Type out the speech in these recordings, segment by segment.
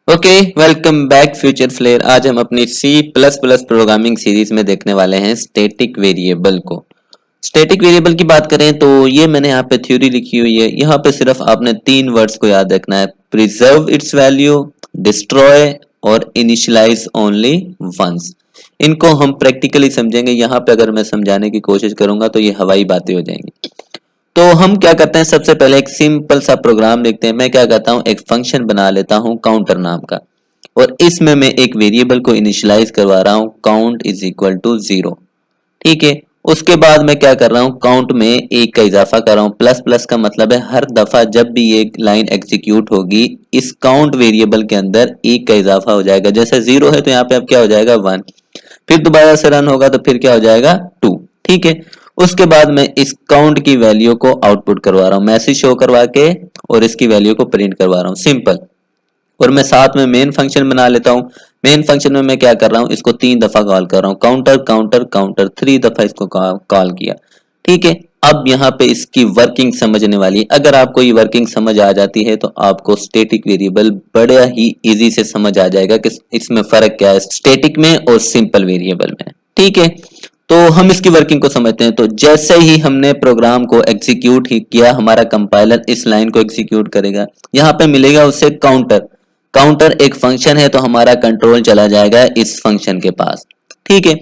Okay, welcome back Future Flare. आज हम अपनी C plus plus programming series में देखने वाले हैं स्टैटिक वेरिएबल को। स्टैटिक वेरिएबल की बात करें तो ये मैंने यहाँ पे थ्योरी लिखी हुई है। यहाँ पे सिर्फ आपने तीन वर्ड्स को याद रखना है, प्रिजर्व इट्स वैल्यू, डिस्ट्रॉय और इनिशियलाइज ओनली वंस। इनको हम प्रैक्टिकली समझेंगे। यहाँ पे अगर मैं समझाने की कोशिश करूंगा तो ये हवाई बातें हो जाएंगी। तो हम क्या करते हैं, सबसे पहले एक सिंपल सा प्रोग्राम लिखते हैं। मैं क्या करता हूँ, एक फंक्शन बना लेता हूँ काउंटर नाम का, और इसमें मैं एक वेरिएबल को इनिशियलाइज करवा रहा हूँ, काउंट इज इक्वल टू 0। ठीक है। उसके बाद मैं क्या कर रहा हूँ, काउंट में एक का इजाफा कर रहा हूँ। प्लस प्लस का मतलब है हर दफा जब भी ये लाइन एग्जीक्यूट होगी, इस काउंट वेरिएबल के अंदर एक का इजाफा हो जाएगा। जैसे 0 है तो यहाँ पे अब क्या हो जाएगा, 1। फिर दोबारा से रन होगा तो फिर क्या हो जाएगा, 2। ठीक है। उसके बाद मैं इस काउंट की वैल्यू को आउटपुट करवा रहा हूँ, मैसेज शो करवा के, और इसकी वैल्यू को प्रिंट करवा रहा हूँ, सिंपल। और मैं साथ में मेन फंक्शन बना लेता हूँ। मेन फंक्शन में मैं क्या कर रहा हूँ, इसको 3 दफा कॉल कर रहा हूँ, काउंटर काउंटर काउंटर, 3 दफा इसको कॉल किया। ठीक है। अब यहाँ पे इसकी वर्किंग समझने वाली, अगर आपको ये वर्किंग समझ आ जाती है तो आपको स्टैटिक वेरिएबल बड़ा ही इजी से समझ आ जाएगा कि इसमें फर्क क्या है स्टैटिक में और सिंपल वेरिएबल में। ठीक है। तो हम इसकी वर्किंग को समझते हैं। तो जैसे ही हमने प्रोग्राम को एग्जीक्यूट ही किया, हमारा कंपाइलर इस लाइन को एग्जीक्यूट करेगा। यहाँ पे मिलेगा उसे काउंटर। काउंटर एक फंक्शन है तो हमारा कंट्रोल चला जाएगा इस फंक्शन के पास। ठीक है।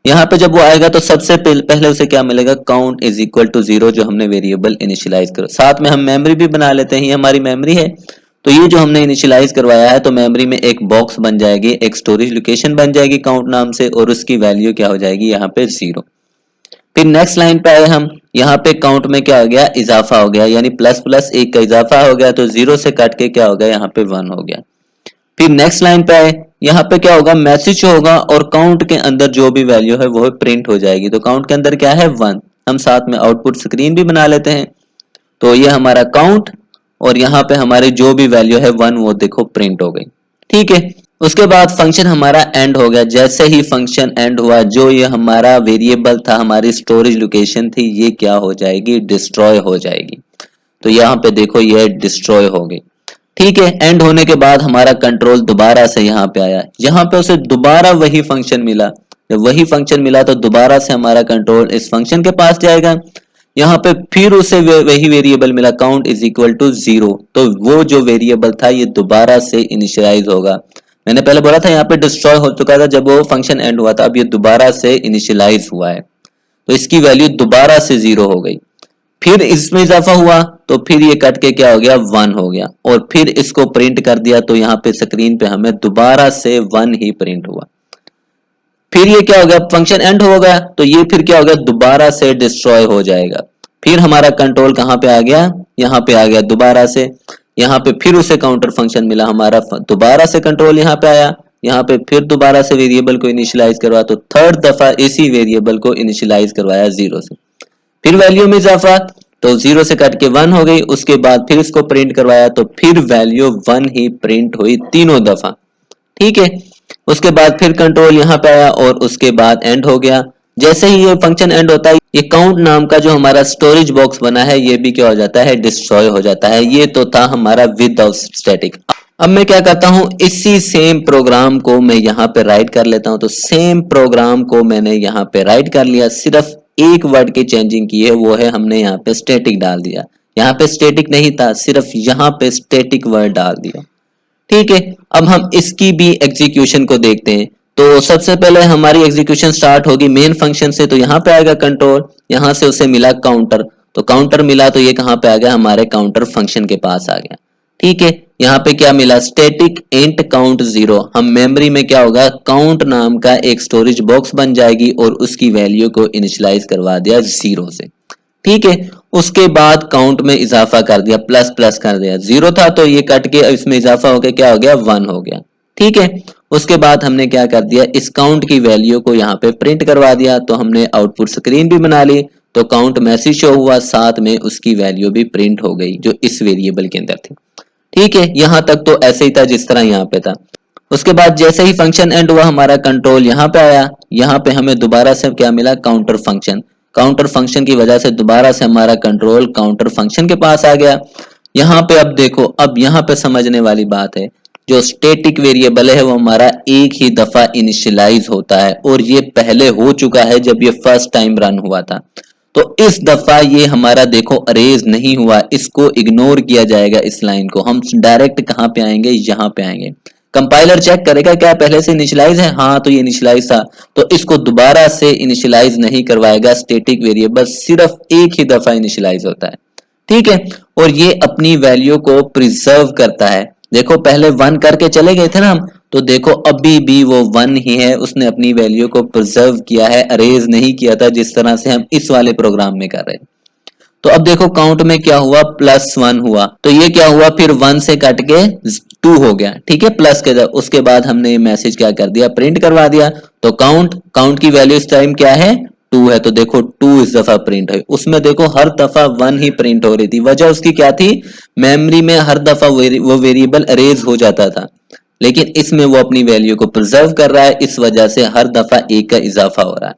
यहाँ पे जब वो आएगा तो सबसे पहले उसे क्या मिलेगा, काउंट इज इक्वल टू 0, जो हमने वेरिएबल इनिशियलाइज करो। साथ में हम मेमोरी भी बना लेते हैं, ये हमारी मेमोरी है। तो ये जो हमने इनिशियलाइज करवाया है, तो मेमोरी में एक बॉक्स बन जाएगी, एक स्टोरेज लोकेशन बन जाएगी काउंट नाम से, और उसकी वैल्यू क्या हो जाएगी, यहाँ पे 0। फिर नेक्स्ट लाइन पे आए हम, यहाँ पे काउंट में क्या हो गया, इजाफा हो गया, यानी प्लस प्लस एक का इजाफा हो गया, तो 0 से काट के क्या हो गया, यहाँ पे 1 हो गया। फिर नेक्स्ट लाइन पे आए, यहाँ पे क्या होगा, मैसेज होगा, और काउंट के अंदर जो भी वैल्यू है वो प्रिंट हो जाएगी। तो काउंट के अंदर क्या है, 1। हम साथ में आउटपुट स्क्रीन भी बना लेते हैं। तो ये हमारा काउंट, और यहाँ पे हमारी जो भी वैल्यू है 1, वो देखो प्रिंट हो गई। ठीक है। उसके बाद फंक्शन हमारा एंड हो गया। जैसे ही फंक्शन एंड हुआ, जो ये हमारा वेरिएबल था, हमारी स्टोरेज लोकेशन थी, ये क्या हो जाएगी, डिस्ट्रॉय हो जाएगी। तो यहाँ पे देखो ये डिस्ट्रॉय हो गई। ठीक है। एंड होने के बाद हमारा कंट्रोल दोबारा से यहाँ पे आया, यहाँ पे उसे दोबारा वही फंक्शन मिला। जब वही फंक्शन मिला तो दोबारा से हमारा कंट्रोल इस फंक्शन के पास जाएगा। यहाँ पे फिर उसे वही वेरिएबल मिला, काउंट इज इक्वल टू 0, तो वो जो वेरिएबल था ये दोबारा से इनिशियलाइज होगा। मैंने पहले बोला था यहाँ पे डिस्ट्रॉय हो चुका था जब वो फंक्शन एंड हुआ था, अब ये दोबारा से इनिशियलाइज हुआ है, तो इसकी वैल्यू दोबारा से 0 हो गई। फिर इसमें इजाफा हुआ तो फिर ये कट के क्या हो गया, 1 हो गया, और फिर इसको प्रिंट कर दिया, तो यहाँ पे स्क्रीन पे हमें दोबारा से 1 ही प्रिंट हुआ। फिर ये क्या हो गया, फंक्शन एंड हो गया, तो ये फिर क्या हो गया, दोबारा से डिस्ट्रॉय हो जाएगा। फिर हमारा कंट्रोल कहाँ पे आ गया, यहाँ पे आ गया दोबारा से। यहाँ पे फिर उसे काउंटर फंक्शन मिला, हमारा दोबारा से कंट्रोल यहाँ पे आया। यहाँ पे फिर दोबारा से वेरिएबल को इनिशियलाइज करवा, तो थर्ड दफा इसी वेरिएबल को इनिशियलाइज करवाया 0 से। फिर वैल्यू में इजाफा, तो 0 से कट के 1 हो गई। उसके बाद फिर इसको प्रिंट करवाया, तो फिर वैल्यू 1 ही प्रिंट हुई तीनों दफा। ठीक है। उसके बाद फिर कंट्रोल यहाँ पे आया, और उसके बाद एंड हो गया। जैसे ही ये फंक्शन एंड होता है, ये काउंट नाम का जो हमारा स्टोरेज बॉक्स बना है, ये भी क्या हो जाता है, डिस्ट्रॉय हो जाता है। ये तो था हमारा विदाउट स्टैटिक। अब मैं क्या करता हूं, इसी सेम प्रोग्राम को मैं यहाँ पे राइट कर लेता हूं। तो सेम प्रोग्राम को मैंने यहाँ पे राइट कर लिया, सिर्फ एक वर्ड की चेंजिंग की है, वो है हमने यहाँ पे स्टैटिक डाल दिया। यहाँ पे स्टैटिक नहीं था, सिर्फ यहाँ पे स्टैटिक वर्ड डाल दिया। ठीक है। अब हम इसकी भी एग्जीक्यूशन को देखते हैं। तो सबसे पहले हमारी एग्जीक्यूशन स्टार्ट होगी मेन फंक्शन से, तो यहाँ पे आएगा कंट्रोल, यहाँ से उसे मिला काउंटर, तो काउंटर मिला, तो ये कहाँ पे आ गया, हमारे काउंटर फंक्शन के पास आ गया। ठीक है। यहाँ पे क्या मिला, स्टैटिक इंट काउंट 0। हम मेमोरी में क्या होगा, काउंट नाम का एक स्टोरेज बॉक्स बन जाएगी, और उसकी वैल्यू को इनिशियलाइज करवा दिया 0 से। ठीक है। उसके बाद काउंट में इजाफा कर दिया, प्लस प्लस कर दिया, 0 था तो ये कट के इसमें इजाफा हो गया, क्या हो गया, 1 हो गया। ठीक है। उसके बाद हमने क्या कर दिया, इस काउंट की वैल्यू को यहाँ पे प्रिंट करवा दिया, तो हमने आउटपुट स्क्रीन भी बना ली। तो काउंट मैसेज शो हुआ, साथ में उसकी वैल्यू भी प्रिंट हो गई जो इस वेरिएबल के अंदर थी। ठीक है। यहां तक तो ऐसे ही था जिस तरह यहाँ पे था। उसके बाद जैसे ही फंक्शन एंड हुआ, हमारा कंट्रोल यहाँ पे आया। यहाँ पे हमें दोबारा से क्या मिला, काउंटर फंक्शन। काउंटर फंक्शन की वजह से दोबारा से हमारा कंट्रोल काउंटर फंक्शन के पास आ गया। यहाँ पे अब देखो, अब यहाँ पे समझने वाली बात है, जो स्टैटिक वेरिएबल है वो हमारा एक ही दफा इनिशियलाइज होता है और ये पहले हो चुका है जब ये फर्स्ट टाइम रन हुआ था। तो इस दफा ये हमारा देखो अरेज नहीं हुआ, इसको इग्नोर किया जाएगा। इस लाइन को हम डायरेक्ट कहां पे आएंगे, यहां पे आएंगे। कंपाइलर चेक करेगा क्या पहले से इनिशियलाइज है, हाँ तो ये इनिशियलाइज था, तो इसको दोबारा से इनिशियलाइज नहीं करवाएगा। स्टैटिक वेरिएबल सिर्फ एक ही दफा इनिशियलाइज होता है, ठीक है। और ये अपनी वैल्यू को प्रिजर्व करता है। देखो पहले 1 करके चले गए थे ना हम, तो देखो अभी भी वो 1 ही है, उसने अपनी वैल्यू को प्रिजर्व किया है, अरेज नहीं किया था जिस तरह से हम इस वाले प्रोग्राम में कर रहे हैं। तो अब देखो काउंट में क्या हुआ, +1 हुआ, तो ये क्या हुआ फिर 1 से कट के 2 हो गया, ठीक है, प्लस के उसके बाद हमने मैसेज क्या कर दिया, प्रिंट करवा दिया। तो काउंट की वैल्यू इस टाइम क्या है, 2 है, तो देखो 2 इस दफा प्रिंट हुई। उसमें देखो हर दफा 1 ही प्रिंट हो रही थी, वजह उसकी क्या थी, मेमोरी में हर दफा वो वेरिएबल अरेज हो जाता था, लेकिन इसमें वो अपनी वैल्यू को प्रिजर्व कर रहा है, इस वजह से हर दफा 1 का इजाफा हो रहा है,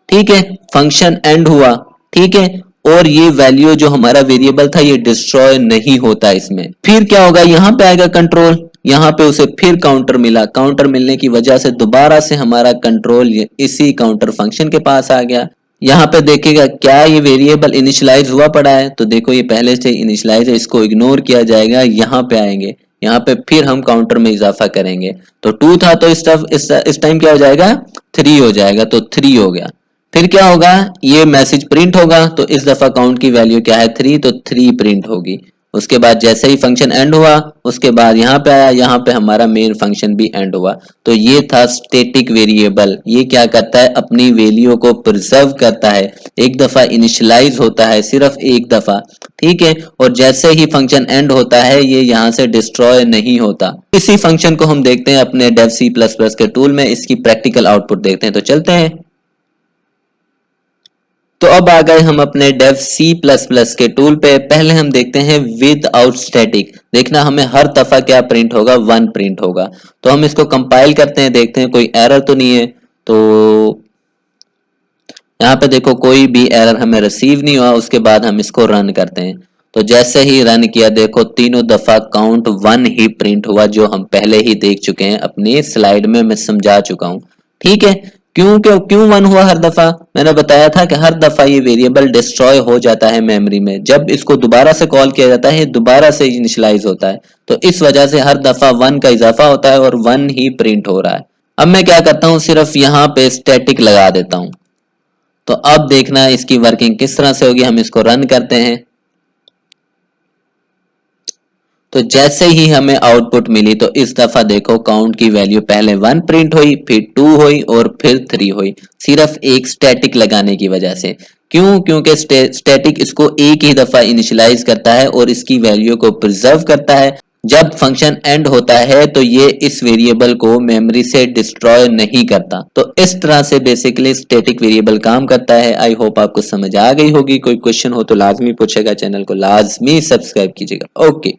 ठीक है। फंक्शन एंड हुआ, ठीक है, और ये वैल्यू जो हमारा वेरिएबल था ये डिस्ट्रॉय नहीं होता इसमें। फिर क्या होगा, यहां पे आएगा कंट्रोल, यहां पे उसे फिर काउंटर मिला, काउंटर मिलने की वजह से दोबारा से हमारा कंट्रोल इसी काउंटर फंक्शन के पास आ गया। यहाँ पे देखेगा क्या ये वेरिएबल इनिशियलाइज हुआ पड़ा है, तो देखो ये पहले से इनिशियलाइज है, इसको इग्नोर किया जाएगा। यहाँ पे आएंगे, यहाँ पे फिर हम काउंटर में इजाफा करेंगे, तो 2 था तो इस टाइम क्या हो जाएगा, 3 हो जाएगा, तो 3 हो गया। फिर क्या होगा, ये मैसेज प्रिंट होगा, तो इस दफा काउंट की वैल्यू क्या है, 3, तो 3 प्रिंट होगी। उसके बाद जैसे ही फंक्शन एंड हुआ, उसके बाद यहाँ पे आया, यहाँ पे हमारा मेन फंक्शन भी एंड हुआ। तो ये था स्टैटिक वेरिएबल। ये क्या करता है, अपनी वैल्यू को प्रिजर्व करता है, एक दफा इनिशियलाइज होता है, सिर्फ एक दफा, ठीक है, और जैसे ही फंक्शन एंड होता है ये यहाँ से डिस्ट्रॉय नहीं होता। इसी फंक्शन को हम देखते हैं अपने डेव सी प्लस प्लस के टूल में, इसकी प्रैक्टिकल आउटपुट देखते हैं, तो चलते हैं। तो अब आ गए हम अपने डेव सी प्लस प्लस के टूल पे। पहले हम देखते हैं विद आउट स्टैटिक, देखना हमें हर दफा क्या प्रिंट होगा, 1 प्रिंट होगा। तो हम इसको कंपाइल करते हैं, देखते हैं कोई एरर तो नहीं है। तो यहाँ पे देखो कोई भी एरर हमें रिसीव नहीं हुआ। उसके बाद हम इसको रन करते हैं, तो जैसे ही रन किया देखो तीनों दफा काउंट 1 ही प्रिंट हुआ, जो हम पहले ही देख चुके हैं अपनी स्लाइड में, मैं समझा चुका हूँ, ठीक है। क्यों क्यों क्यों 1 हुआ हर दफा, मैंने बताया था कि हर दफा ये वेरिएबल डिस्ट्रॉय हो जाता है मेमोरी में, जब इसको दोबारा से कॉल किया जाता है दोबारा से इनिशियलाइज होता है, तो इस वजह से हर दफा 1 का इजाफा होता है और 1 ही प्रिंट हो रहा है। अब मैं क्या करता हूँ, सिर्फ यहाँ पे स्टैटिक लगा देता हूँ। तो अब देखना इसकी वर्किंग किस तरह से होगी। हम इसको रन करते हैं, तो जैसे ही हमें आउटपुट मिली, तो इस दफा देखो काउंट की वैल्यू पहले 1 प्रिंट हुई, फिर 2 हुई और फिर 3 हुई, सिर्फ एक स्टैटिक लगाने की वजह से। क्यों, क्योंकि स्टैटिक इसको एक ही दफा इनिशियलाइज करता है और इसकी वैल्यू को प्रिजर्व करता है। जब फंक्शन एंड होता है तो ये इस वेरिएबल को मेमोरी से डिस्ट्रॉय नहीं करता। तो इस तरह से बेसिकली स्टैटिक वेरिएबल काम करता है। आई होप आपको समझ आ गई होगी। कोई क्वेश्चन हो तो लाजमी पूछेगा, चैनल को लाजमी सब्सक्राइब कीजिएगा। ओके।